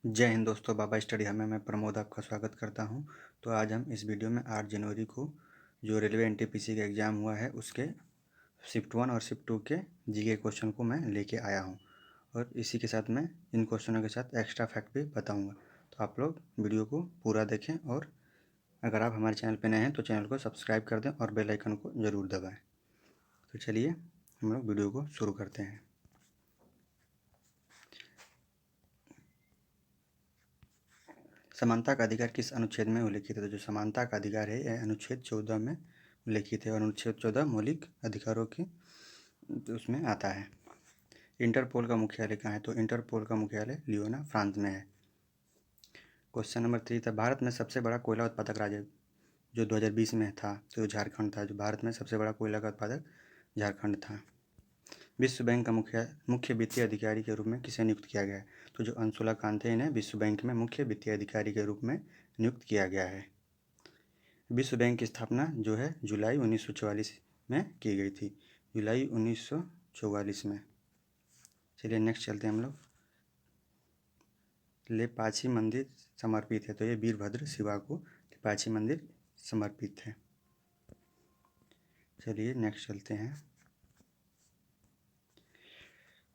जय हिंद दोस्तों, बाबा स्टडी हमें मैं प्रमोद आपका स्वागत करता हूं। तो आज हम इस वीडियो में 8 जनवरी को जो रेलवे एनटीपीसी का एग्ज़ाम हुआ है उसके शिफ्ट 1 और शिफ्ट 2 के जीके क्वेश्चन को मैं लेके आया हूं और इसी के साथ मैं इन क्वेश्चनों के साथ एक्स्ट्रा फैक्ट भी बताऊंगा। तो आप लोग वीडियो को पूरा देखें और अगर आप हमारे चैनल पर नए हैं तो चैनल को सब्सक्राइब कर दें और बेल आइकन को ज़रूर दबाएँ। तो चलिए हम लोग वीडियो को शुरू करते हैं। समानता का अधिकार किस अनुच्छेद में उल्लिखित है? तो जो समानता का अधिकार है यह अनुच्छेद 14 में उल्लिखित है और अनुच्छेद 14 मौलिक अधिकारों की तो उसमें आता है। इंटरपोल का मुख्यालय कहाँ है? तो इंटरपोल का मुख्यालय लियोना, फ्रांस में है। क्वेश्चन नंबर 3 था, भारत में सबसे बड़ा कोयला उत्पादक राज्य जो 2020 में था तो झारखंड था। जो भारत में सबसे बड़ा कोयला का उत्पादक झारखंड था। विश्व बैंक का मुख्य वित्तीय अधिकारी के रूप में किसे नियुक्त किया गया है? तो जो अंशुला कांते इन्हें विश्व बैंक में मुख्य वित्तीय अधिकारी के रूप में नियुक्त किया गया है। विश्व बैंक की स्थापना जो है जुलाई 1944 में की गई थी। जुलाई 1944 में। चलिए नेक्स्ट चलते हैं हम लोग। लेपाक्षी मंदिर समर्पित है, तो ये वीरभद्र शिवा को लेपाक्षी मंदिर समर्पित है। चलिए नेक्स्ट चलते हैं।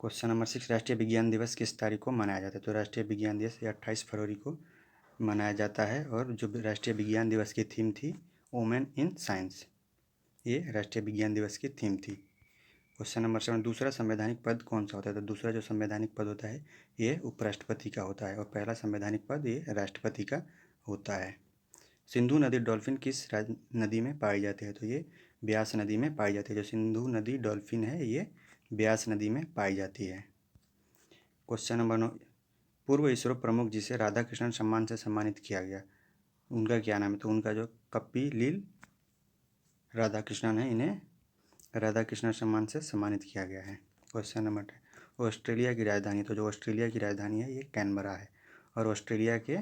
क्वेश्चन नंबर 6, राष्ट्रीय विज्ञान दिवस किस तारीख को मनाया जाता है? तो राष्ट्रीय विज्ञान दिवस 28 फरवरी को मनाया जाता है और जो राष्ट्रीय विज्ञान दिवस की थीम थी वुमेन इन साइंस, ये राष्ट्रीय विज्ञान दिवस की थीम थी। क्वेश्चन नंबर 7, दूसरा संवैधानिक पद कौन सा होता है? तो दूसरा जो संवैधानिक पद होता है ये उपराष्ट्रपति का होता है और पहला संवैधानिक पद ये राष्ट्रपति का होता है। सिंधु नदी डॉल्फिन किस नदी में पाई जाती है? तो ये ब्यास नदी में पाई जाती है। जो सिंधु नदी डॉल्फिन है ये ब्यास नदी में पाई जाती है। क्वेश्चन नंबर 9, पूर्व इसरो प्रमुख जिसे राधाकृष्णन सम्मान से सम्मानित किया गया उनका क्या नाम है? तो उनका जो कपिलील राधाकृष्णन है, इन्हें राधाकृष्णन सम्मान से सम्मानित किया गया है। क्वेश्चन नंबर 10, ऑस्ट्रेलिया की राजधानी, तो जो ऑस्ट्रेलिया की राजधानी है ये कैनबरा है और ऑस्ट्रेलिया के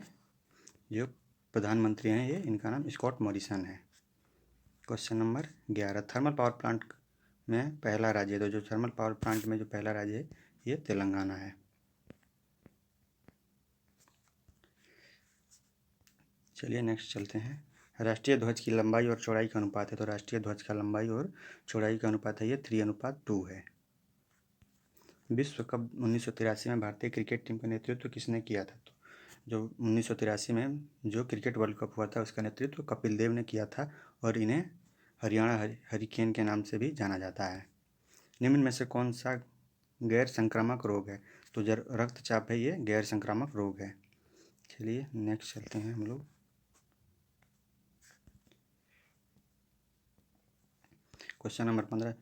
जो प्रधानमंत्री हैं ये इनका नाम स्कॉट मॉरिसन है। Question number 11, thermal power plant में पहला राज्य है, तो जो थर्मल पावर प्लांट में जो पहला राज्य है ये तेलंगाना है। चलिए नेक्स्ट चलते हैं। राष्ट्रीय ध्वज की लंबाई और चौड़ाई का अनुपात है, तो राष्ट्रीय ध्वज का लंबाई और चौड़ाई का अनुपात है ये 3:2 है। विश्व कप 1983 में भारतीय क्रिकेट टीम का नेतृत्व किसने किया था? तो जो 1983 में जो क्रिकेट वर्ल्ड कप हुआ था उसका नेतृत्व कपिल देव ने किया था और इन्हें हरियाणा हरिकेन के नाम से भी जाना जाता है। निम्न में से कौन सा गैर संक्रामक रोग है? तो जो रक्तचाप है ये गैर संक्रामक रोग है। चलिए नेक्स्ट चलते हैं हम लोग। क्वेश्चन नंबर 15,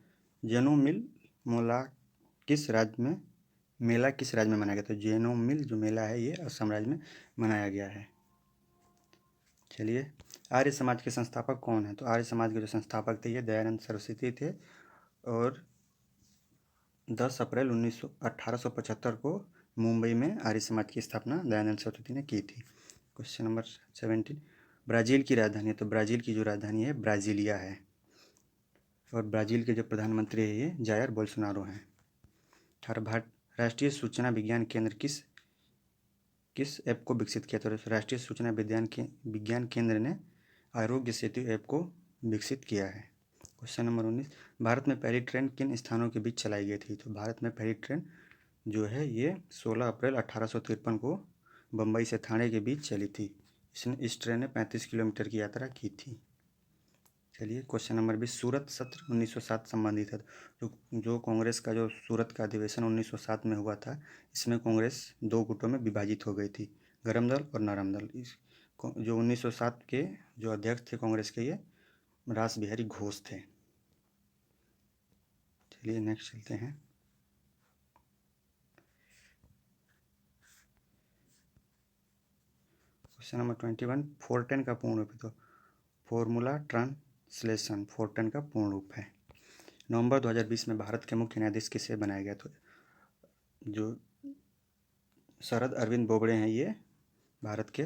जेनोमिल मोला किस राज्य में मेला किस राज्य में मनाया गया? तो जेनोमिल जो मेला है ये असम राज्य में मनाया गया है। चलिए, आर्य समाज के संस्थापक कौन है? तो आर्य समाज के जो संस्थापक थे ये दयानंद सरस्वती थे और 10 अप्रैल 1875 को मुंबई में आर्य समाज की स्थापना दयानंद सरस्वती ने की थी। क्वेश्चन नंबर 17, ब्राज़ील की राजधानी है, तो ब्राज़ील की जो राजधानी है ब्राज़ीलिया है और ब्राज़ील के जो प्रधानमंत्री है ये जायर बोल्सोनारो हैं। राष्ट्रीय सूचना विज्ञान केंद्र किस ऐप को विकसित किया? तो राष्ट्रीय सूचना विज्ञान केंद्र ने आरोग्य सेतु ऐप को विकसित किया है। क्वेश्चन नंबर 19, भारत में पहली ट्रेन किन स्थानों के बीच चलाई गई थी? तो भारत में पहली ट्रेन जो है ये 16 अप्रैल 1853 को बम्बई से ठाणे के बीच चली थी। इस ट्रेन ने 35 किलोमीटर की यात्रा की थी। चलिए क्वेश्चन नंबर 20, सूरत सत्र 1907 संबंधित है। जो कांग्रेस का जो सूरत का अधिवेशन 1907 में हुआ था इसमें कांग्रेस दो गुटों में विभाजित हो गई थी, गरम दल और नरम दल। इस जो 1907 के जो अध्यक्ष थे कांग्रेस के ये रास बिहारी घोष थे। चलिए नेक्स्ट चलते हैं। क्वेश्चन नंबर 21, फोर्टेन का पूर्ण रूप है, तो फॉर्मूला ट्रांसलेशन फोर्टेन का पूर्ण रूप है। नवंबर 2020 में भारत के मुख्य न्यायाधीश किसे बनाया गया? तो जो शरद अरविंद बोबड़े हैं ये भारत के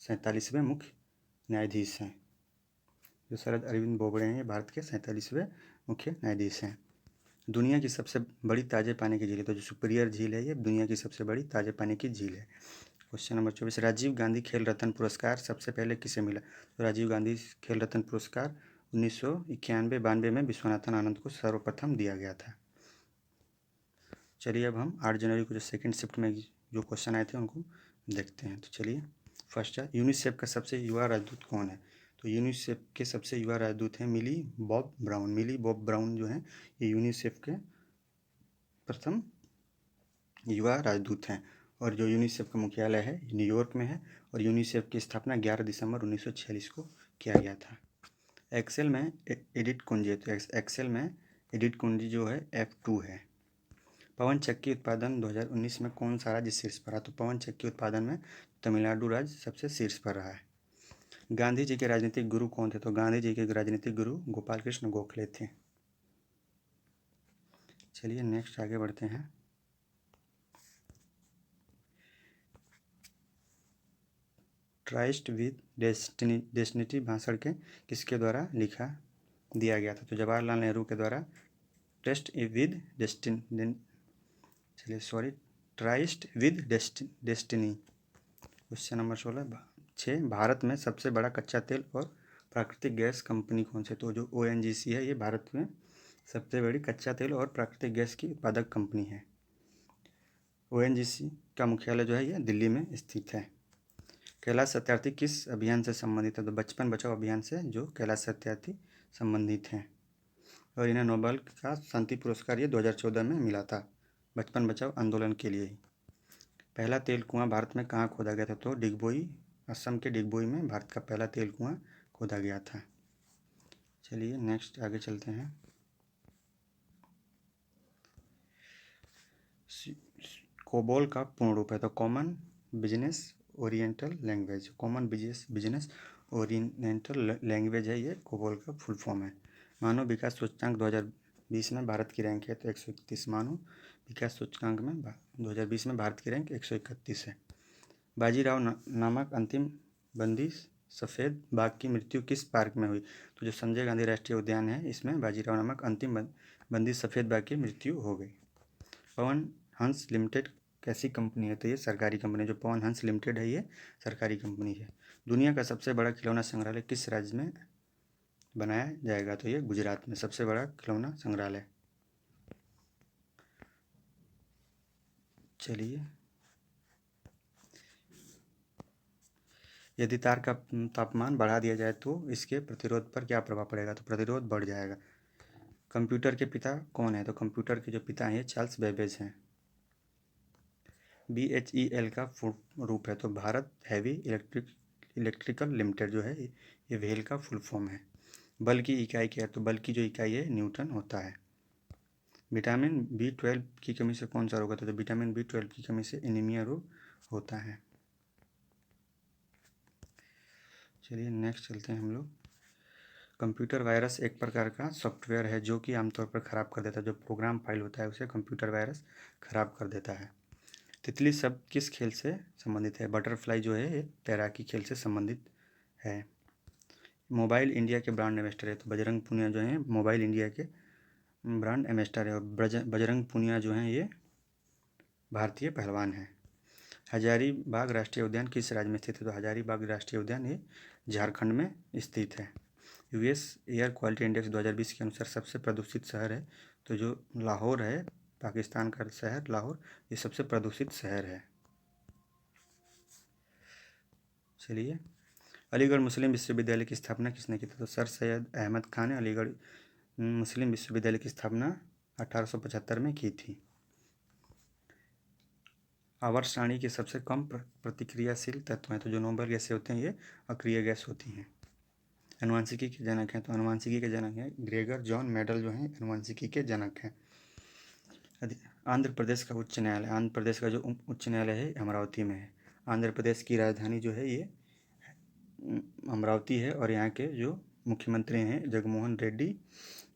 47वें मुख्य न्यायाधीश हैं। जो शरद अरविंद बोबड़े हैं ये भारत के 47वें मुख्य न्यायाधीश हैं। दुनिया की सबसे बड़ी ताजे पानी की झील है, तो जो सुपीरियर झील है ये दुनिया की सबसे बड़ी ताजे पानी की झील है। क्वेश्चन नंबर 24, राजीव गांधी खेल रत्न पुरस्कार सबसे पहले किसे मिला? तो राजीव गांधी खेल रत्न पुरस्कार 1991-92 में विश्वनाथन आनंद को सर्वप्रथम दिया गया था। चलिए अब हम 8 जनवरी को जो सेकंड शिफ्ट में जो क्वेश्चन आए थे उनको देखते हैं। तो चलिए फर्स्ट है, यूनिसेफ का सबसे युवा राजदूत कौन है? तो यूनिसेफ के सबसे युवा राजदूत हैं मिली बॉब ब्राउन। मिली बॉब ब्राउन जो हैं ये यूनिसेफ के प्रथम युवा राजदूत हैं और जो यूनिसेफ का मुख्यालय है न्यूयॉर्क में है और यूनिसेफ की स्थापना 11 दिसंबर 1946 को किया गया था। एक्सेल में एडिट कुंजी, तो एक्सेल में एडिट कुंजी जो है F2 है। पवन चक्की उत्पादन 2019 में कौन सा राज्य शीर्ष पर रहा? तो पवन चक्की उत्पादन में तमिलनाडु राज्य सबसे शीर्ष पर रहा है। गांधी जी के राजनीतिक गुरु कौन थे? तो गांधी जी के राजनीतिक गुरु गोपाल कृष्ण गोखले थे। चलिए नेक्स्ट आगे बढ़ते हैं। ट्राइस्ट विद डेस्टिनी भाषण के किसके द्वारा लिखा दिया गया था? तो जवाहरलाल नेहरू के द्वारा tryst with destiny. Question number 6, Bharat में सबसे बड़ा कच्चा तेल और प्राकृतिक गैस कंपनी कौन सी? तो जो ONGC है ये भारत में सबसे बड़ी कच्चा तेल और प्राकृतिक गैस की उत्पादक कंपनी है। ONGC का मुख्यालय जो है ये दिल्ली में स्थित है। कैलाश सत्यार्थी किस अभियान से संबंधित है? तो बचपन बचाओ अभियान से जो कैलाश सत्यार्थी संबंधित हैं और इन्हें नोबेल का शांति पुरस्कार ये 2014 में मिला था बचपन बचाओ आंदोलन के लिए ही। पहला तेल कुआं भारत में कहाँ खोदा गया था? तो डिगबोई, असम के डिगबोई में भारत का पहला तेल कुआं खोदा गया था। चलिए नेक्स्ट आगे चलते हैं। कोबोल का पूर्ण रूप है? तो common business oriental language. Common business oriental language है ये कोबोल का फुल फॉर्म है। मानव विकास सूचकांक 2020 में भारत की रैंक है तो 131। मानव विकास सूचकांक में 2020 में भारत की रैंक 131 है। बाजीराव नामक अंतिम बंदी सफ़ेद बाघ की मृत्यु किस पार्क में हुई? तो जो संजय गांधी राष्ट्रीय उद्यान है इसमें बाजीराव नामक अंतिम बंदी सफ़ेद बाघ की मृत्यु हो गई। पवन हंस लिमिटेड कैसी कंपनी है? तो ये सरकारी कंपनी है। जो पवन हंस लिमिटेड है ये सरकारी कंपनी है। दुनिया का सबसे बड़ा खिलौना संग्रहालय किस राज्य में बनाया जाएगा? तो ये गुजरात में सबसे बड़ा खिलौना संग्रहालय। चलिए, यदि तार का तापमान बढ़ा दिया जाए तो इसके प्रतिरोध पर क्या प्रभाव पड़ेगा? तो प्रतिरोध बढ़ जाएगा। कंप्यूटर के पिता कौन है? तो कंप्यूटर के जो पिता हैं चार्ल्स बेबेज हैं। BHEL का फुल रूप है? तो भारत हेवी इलेक्ट्रिकल लिमिटेड जो है ये वेल का फुल फॉर्म है। बल की इकाई क्या है? तो बल की जो इकाई है न्यूटन होता है। विटामिन B12 की कमी से कौन सा रोग होता है? तो विटामिन B12 की कमी से एनीमिया रोग होता है। चलिए नेक्स्ट चलते हैं हम लोग। कंप्यूटर वायरस एक प्रकार का सॉफ्टवेयर है जो कि आमतौर पर ख़राब कर देता है। जो प्रोग्राम फाइल होता है उसे कंप्यूटर वायरस ख़राब कर देता है। तितली शब्द किस खेल से संबंधित है? बटरफ्लाई जो है ये तैराकी खेल से संबंधित है। मोबाइल इंडिया के ब्रांड एम्बेसडर है? तो बजरंग पूनिया जो हैं मोबाइल इंडिया के ब्रांड एम्बेसडर है और बजरंग पूनिया जो हैं ये भारतीय पहलवान हैं। हजारीबाग राष्ट्रीय उद्यान किस राज्य में स्थित है? तो हजारीबाग राष्ट्रीय उद्यान ये झारखंड में स्थित है। US एयर क्वालिटी इंडेक्स 2020 के अनुसार सबसे प्रदूषित शहर है तो जो लाहौर है पाकिस्तान का शहर लाहौर ये सबसे प्रदूषित शहर है। चलिए, अलीगढ़ मुस्लिम विश्वविद्यालय की स्थापना किसने की थी? तो सर सैयद अहमद खान ने अलीगढ़ मुस्लिम विश्वविद्यालय की स्थापना 1875 में की थी। आवर्त सारणी के सबसे कम प्रतिक्रियाशील तत्व हैं? तो जो नोबल गैसें होते हैं ये अक्रिय गैस होती हैं। अनुवांशिकी के जनक हैं? तो अनुवांशिकी के जनक हैं ग्रेगर जॉन मेडल जो हैं अनुवांशिकी के जनक हैं। आंध्र प्रदेश का उच्च न्यायालय, आंध्र प्रदेश का जो उच्च न्यायालय है अमरावती में है। आंध्र प्रदेश की राजधानी जो है ये अमरावती है और यहाँ के जो मुख्यमंत्री हैं जगनमोहन रेड्डी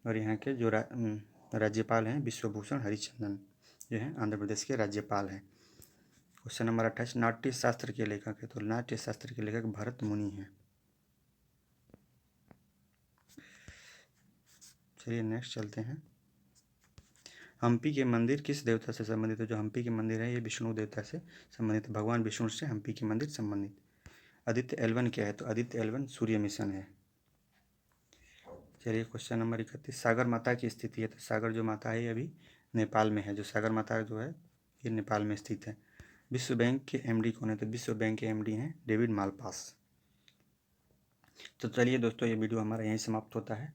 और यहाँ के जो राज्यपाल हैं विश्वभूषण हरिचंदन जो हैं आंध्र प्रदेश के राज्यपाल हैं। क्वेश्चन नंबर 28, नाट्य शास्त्र के लेखक है? तो नाट्य शास्त्र के लेखक भरत मुनि हैं। चलिए नेक्स्ट चलते हैं। हम्पी के मंदिर किस देवता से संबंधित है? जो हम्पी के मंदिर है ये विष्णु देवता से संबंधित है, भगवान विष्णु से हम्पी के मंदिर संबंधित। आदित्य L1 क्या है? तो आदित्य L1 सूर्य मिशन है। चलिए क्वेश्चन नंबर 31, सागर माता की स्थिति है? तो सागर जो माता है ये अभी नेपाल में है, जो सागर माता जो है ये नेपाल में स्थित है। विश्व बैंक के MD कौन है? तो विश्व बैंक के MD हैं डेविड मालपास। तो चलिए दोस्तों, ये वीडियो हमारा यहीं समाप्त होता है।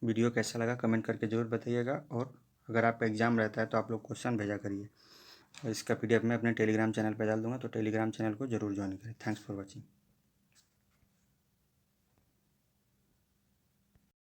वीडियो कैसा लगा कमेंट करके ज़रूर बताइएगा, और अगर आपका एग्ज़ाम रहता है तो आप लोग क्वेश्चन भेजा करिए, और इसका PDF मैं अपने टेलीग्राम चैनल पर डाल दूँगा, तो टेलीग्राम चैनल को ज़रूर ज्वाइन करें। Thanks for watching.